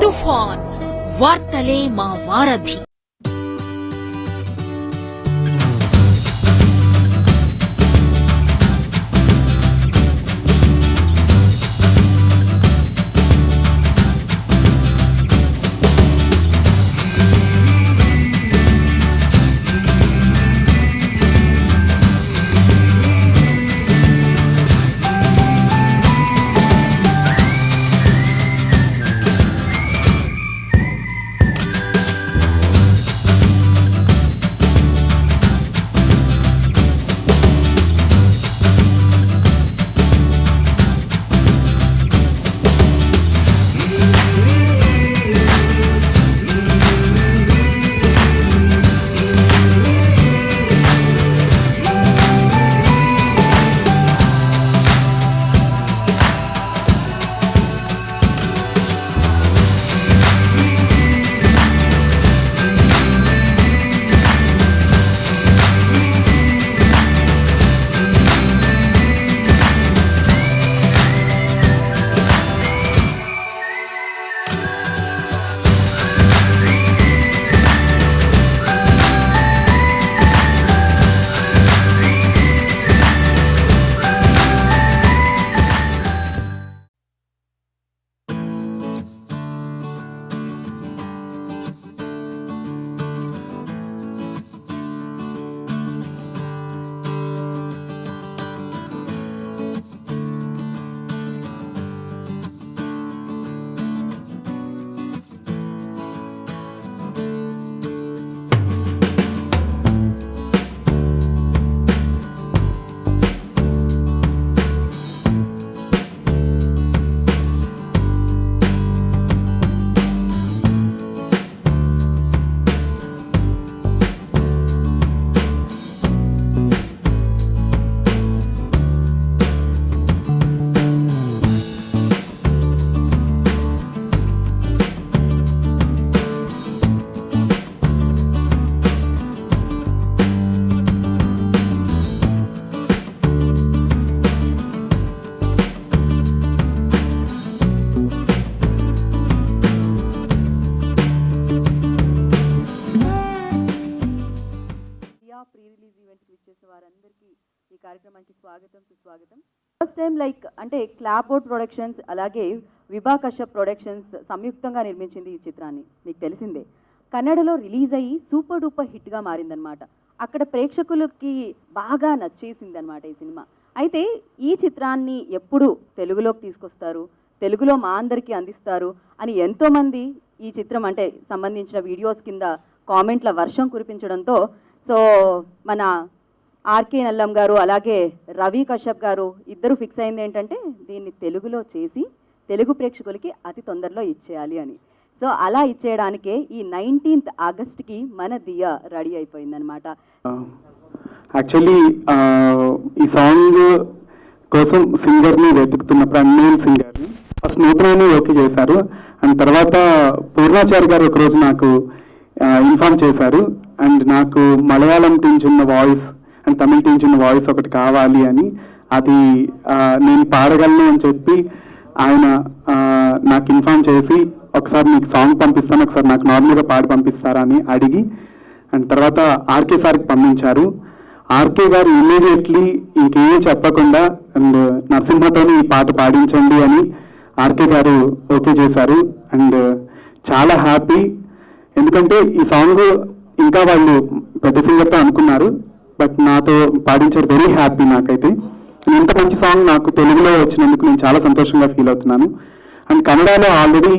తుఫాన్ వార్తలే మా వారధి. ఈ కార్యక్రమానికి స్వాగతం సుస్వాగతం. ఫస్ట్ టైం అంటే క్లాప్ బోర్డ్ ప్రొడక్షన్స్ అలాగే విభా కశ్యప్ ప్రొడక్షన్స్ సంయుక్తంగా నిర్మించింది ఈ చిత్రాన్ని. మీకు తెలిసిందే, కన్నడలో రిలీజ్ అయ్యి సూపర్ డూపర్ హిట్గా మారిందనమాట. అక్కడ ప్రేక్షకులకి బాగా నచ్చేసిందనమాట ఈ సినిమా. అయితే ఈ చిత్రాన్ని ఎప్పుడు తెలుగులోకి తీసుకొస్తారు, తెలుగులో మా అందరికీ అందిస్తారు అని ఎంతోమంది ఈ చిత్రం అంటే సంబంధించిన వీడియోస్ కింద కామెంట్ల వర్షం కురిపించడంతో సో మన ఆర్కే నల్లం గారు అలాగే రవి కశ్యప్ గారు ఇద్దరు ఫిక్స్ అయింది ఏంటంటే దీన్ని తెలుగులో చేసి తెలుగు ప్రేక్షకులకి అతి తొందరలో ఇచ్చేయాలి అని. సో అలా ఇచ్చేయడానికే ఈ 19th ఆగస్ట్కి మన దియా రెడీ అయిపోయిందనమాట. యాక్చువల్లీ ఈ సాంగ్ కోసం సింగర్ని వెతుకుతున్నప్పుడు అన్నోన్ సింగర్ని ఫస్ట్ నూతనాన్ని ఓకే చేశారు. అండ్ తర్వాత పూర్ణాచారి గారు ఒకరోజు నాకు ఇన్ఫార్మ్ చేశారు. అండ్ నాకు మలయాళం టీంచి ఉన్న వాయిస్ అండ్ తమిళ టీంచి ఉన్న వాయిస్ ఒకటి కావాలి అని, అది నేను పాడగలను అని చెప్పి ఆయన నాకు ఇన్ఫార్మ్ చేసి ఒకసారి మీకు సాంగ్ పంపిస్తాను, ఒకసారి నాకు నార్మల్గా పాడి పంపిస్తారా అని అడిగి అండ్ తర్వాత ఆర్కే సార్కి పంపించారు. ఆర్కే గారు ఇమ్మీడియట్లీ ఇంకేమీ చెప్పకుండా అండ్ నరసింహతోని ఈ పాట పాడించండి అని ఆర్కే గారు ఓకే చేశారు. అండ్ చాలా హ్యాపీ, ఎందుకంటే ఈ సాంగ్ ఇంకా వాళ్ళు పెద్ద సింగర్తో అనుకున్నారు, బట్ నాతో పాడించారు. Very happy. నాకైతే ఇంత మంచి సాంగ్ నాకు తెలుగులో వచ్చినందుకు నేను చాలా సంతోషంగా ఫీల్ అవుతున్నాను. అండ్ కన్నడలో ఆల్రెడీ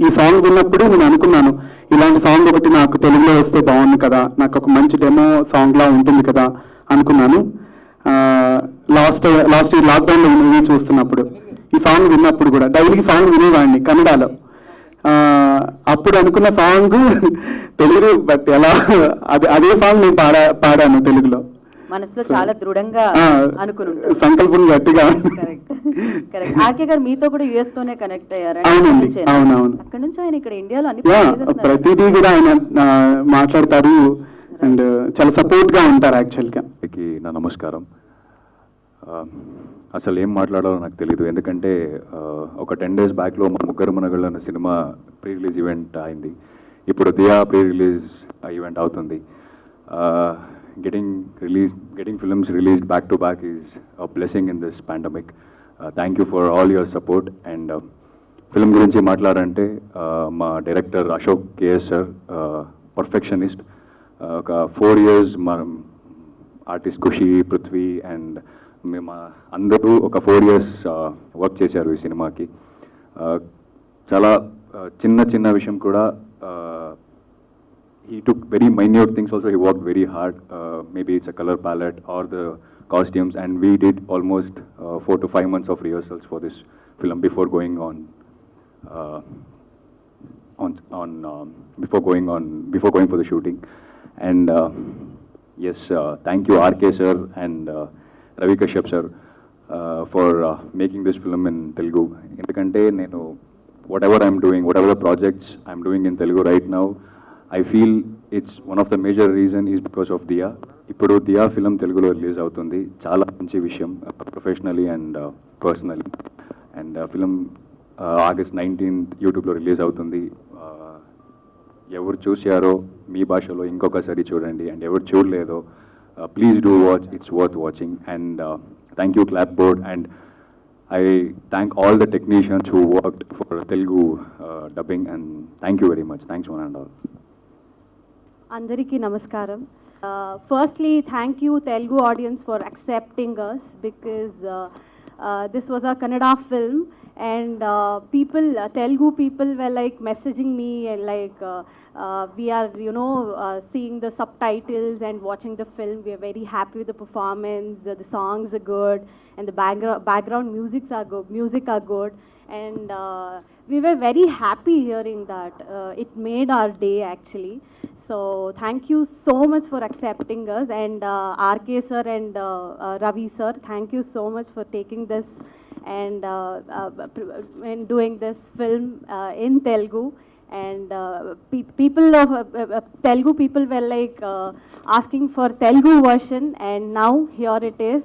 ఈ సాంగ్ విన్నప్పుడు నేను అనుకున్నాను, ఇలాంటి సాంగ్ ఒకటి నాకు తెలుగులో వస్తే బాగుంది కదా, నాకు ఒక మంచి డెమో సాంగ్లా ఉంటుంది కదా అనుకున్నాను. లాస్ట్ ఇయర్ లాక్డౌన్లో మూవీ చూస్తున్నప్పుడు ఈ సాంగ్ విన్నప్పుడు కూడా డైలీ సాంగ్ వినేవాడిని కన్నడలో. అప్పుడు అనుకున్న సాంగ్ తెలుగు, బట్ ఎలా అదే సాంగ్ నేను పాడాను తెలుగులో. మనసులో చాలా దృఢంగా అనుకున్నాను, సంకల్పం గట్టిగా. ఆర్కే గారు మీతో కూడా యుఎస్ తోనే కనెక్ట్ అయ్యారు. అవునవును. అక్కడ నుంచి ఆయన ఇక్కడ ఇండియాలో ప్రతిదీ కూడా ఆయన మాట్లాడతారు అండ్ చాలా సపోర్ట్ గా ఉంటారు యాక్చువల్ గా. నా నమస్కారం. అసలు ఏం మాట్లాడాలో నాకు తెలియదు. ఎందుకంటే ఒక 10 days బ్యాక్లో మా ముగ్గురు మనగళ్ళు అన్న సినిమా ప్రీ రిలీజ్ ఈవెంట్ అయింది. ఇప్పుడు దియా ప్రీ రిలీజ్ ఈవెంట్ అవుతుంది. Getting films release back to back is a blessing in this pandemic. Thank you for all your support. And film గురించి మాట్లాడంటే మా director Ashok KS sir perfectionist. ఒక 4 years మనం artist Kushi, Prithvi and మేము అందరూ ఒక 4 years work చేశారు ఈ సినిమాకి. చాలా చిన్న విషయం కూడా he took very minute things also. He worked very hard. Maybe it's a color palette or the costumes, and we did almost 4 to 5 months of rehearsals for this film before going for the shooting. And yes, thank you RK sir and Ravi Kashyap sir for making this film in Telugu. Endukante nenu whatever the projects I'm doing in Telugu right now, I feel it's one of the major reason is because of Diya. Ippudu Diya film Telugulo release avutundi. Chaala manchi vishayam professionally and personally. And film August 19th YouTube lo release avutundi. ఎవరు చూశారో మీ భాషలో ఇంకొకసారి చూడండి, and ఎవరు చూడలేదో please do watch, it's worth watching. And thank you clap board, and I thank all the technicians who worked for Telugu dubbing, and thank you very much. Thanks one and all. అందరికీ నమస్కారం. Firstly, thank you Telugu audience for accepting us, because this was a Kannada film, and Telugu people were like messaging me, and like we are seeing the subtitles and watching the film. We are very happy with the performance. The songs are good, and the background music are good, and we were very happy hearing that. It made our day actually. So thank you so much for accepting us, and RK sir and Ravi sir, thank you so much for taking this and doing this film in Telugu. And people of Telugu people were like asking for Telugu version, and now here it is,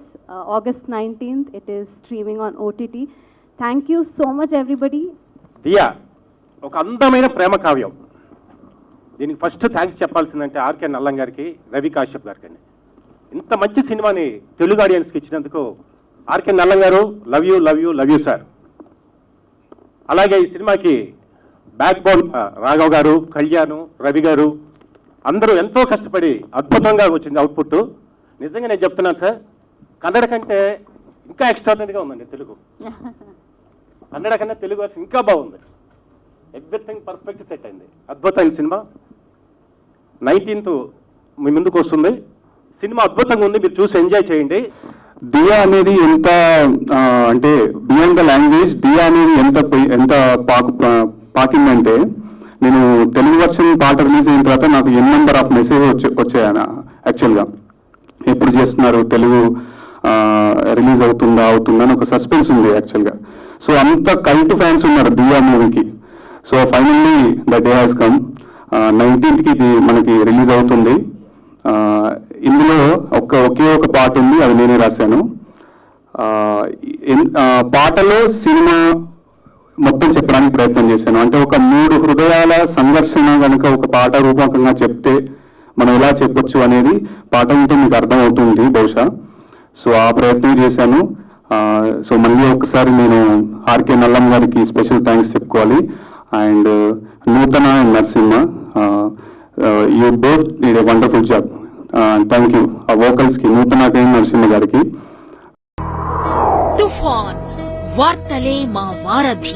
August 19th. It is streaming on OTT. Thank you so much everybody. దియా ఒక అందమైన ప్రేమ కావ్యం. దీనికి first thanks చెప్పాల్సిందంటే RK Nallam గారికి, రవి కాశ్యప్ గారికి. ఇంత మంచి సినిమాని తెలుగు ఆడియన్స్కి ఇచ్చినందుకు ఆర్కే నల్లం గారు, లవ్ యూ సార్. అలాగే ఈ సినిమాకి బ్యాక్ బోన్ రాఘవ్ గారు, కళ్యాణ్, రవి గారు అందరూ ఎంతో కష్టపడి అద్భుతంగా వచ్చింది అవుట్పుట్. నిజంగా నేను చెప్తున్నాను సార్, కన్నడ కంటే ఇంకా ఎక్స్ట్రాడినరీగా ఉందండి తెలుగు. కన్నడ కన్నా తెలుగు వర్షన్ ఇంకా బాగుంది. ఎవ్రీథింగ్ పర్ఫెక్ట్ సెట్ అయింది. అద్భుతమైన సినిమా 19th మీ ముందుకు వస్తుంది. సినిమా అద్భుతంగా ఉంది, మీరు చూసి ఎంజాయ్ చేయండి. దియా అనేది ఎంత అంటే బియాండ్ ద లాంగ్వేజ్, దియా అనేది ఎంత పాకిందంటే, నేను తెలుగు వర్షన్ పాట రిలీజ్ అయిన తర్వాత నాకు నెంబర్ ఆఫ్ మెసేజ్ వచ్చాయన. యాక్చువల్గా ఎప్పుడు చేస్తున్నారు, తెలుగు రిలీజ్ అవుతుందా అని ఒక సస్పెన్స్ ఉంది యాక్చువల్గా. సో అంత కల్ట్ ఫ్యాన్స్ ఉన్నారు దియా మూవీకి. So finally the day has come. 19th ఇది మనకి రిలీజ్ అవుతుంది. ఇందులో ఒకే ఒక పాట ఉంది, అది నేనే రాశాను. పాటలో సినిమా మొత్తం చెప్పడానికి ప్రయత్నం చేశాను. అంటే ఒక 3 హృదయాల సంఘర్షణ కనుక ఒక పాట రూపకంగా చెప్తే మనం ఎలా చెప్పొచ్చు అనేది పాట ఉంటే మీకు అర్థమవుతుంది బహుశా. సో ఆ ప్రయత్నం చేశాను. సో మళ్ళీ ఒకసారి నేను ఆర్కే నల్లం గారికి స్పెషల్ థ్యాంక్స్ చెప్పుకోవాలి. అండ్ నూతన and Narasimha, you both did a wonderful job. Thank you ఆ వోకల్స్కి, నూతనకి నరసింహ గారికి. తుఫాన్ వార్తలే మా వారధి.